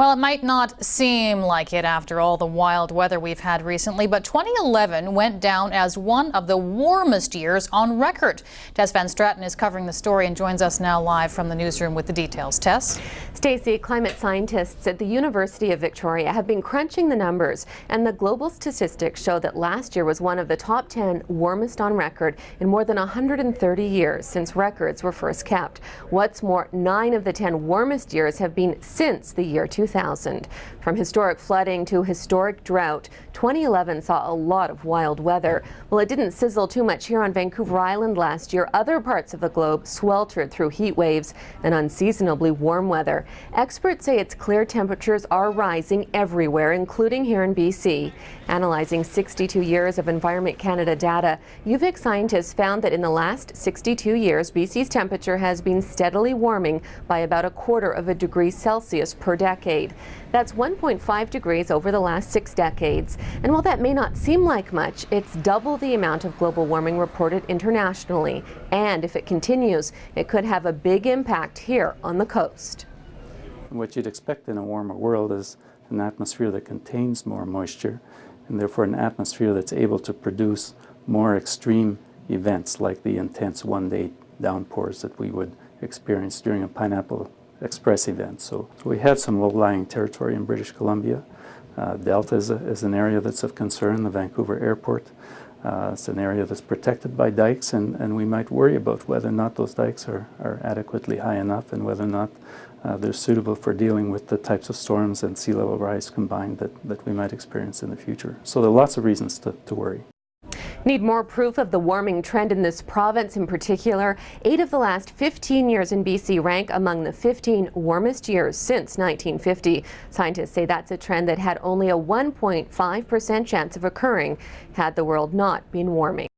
Well, it might not seem like it after all the wild weather we've had recently, but 2011 went down as one of the warmest years on record. Tess Van Straten is covering the story and joins us now live from the newsroom with the details. Tess? Stacey, climate scientists at the University of Victoria have been crunching the numbers, and the global statistics show that last year was one of the top 10 warmest on record in more than 130 years since records were first kept. What's more, 9 of the 10 warmest years have been since the year 2000. From historic flooding to historic drought, 2011 saw a lot of wild weather. Well, it didn't sizzle too much here on Vancouver Island last year. Other parts of the globe sweltered through heat waves and unseasonably warm weather. Experts say its clear temperatures are rising everywhere, including here in BC. Analyzing 62 years of Environment Canada data, UVic scientists found that in the last 62 years, BC's temperature has been steadily warming by about 1/4 degree Celsius per decade. That's 1.5 degrees over the last 6 decades. And while that may not seem like much, it's double the amount of global warming reported internationally. And if it continues, it could have a big impact here on the coast. What you'd expect in a warmer world is an atmosphere that contains more moisture, and therefore an atmosphere that's able to produce more extreme events like the intense one-day downpours that we would experience during a Pineapple Express event. So we have some low-lying territory in British Columbia. Delta is an area that's of concern, the Vancouver Airport. It's an area that's protected by dikes, and we might worry about whether or not those dikes are adequately high enough and whether or not they're suitable for dealing with the types of storms and sea level rise combined that we might experience in the future. So there are lots of reasons to worry. Need more proof of the warming trend in this province in particular? 8 of the last 15 years in BC rank among the 15 warmest years since 1950. Scientists say that's a trend that had only a 1.5% chance of occurring had the world not been warming.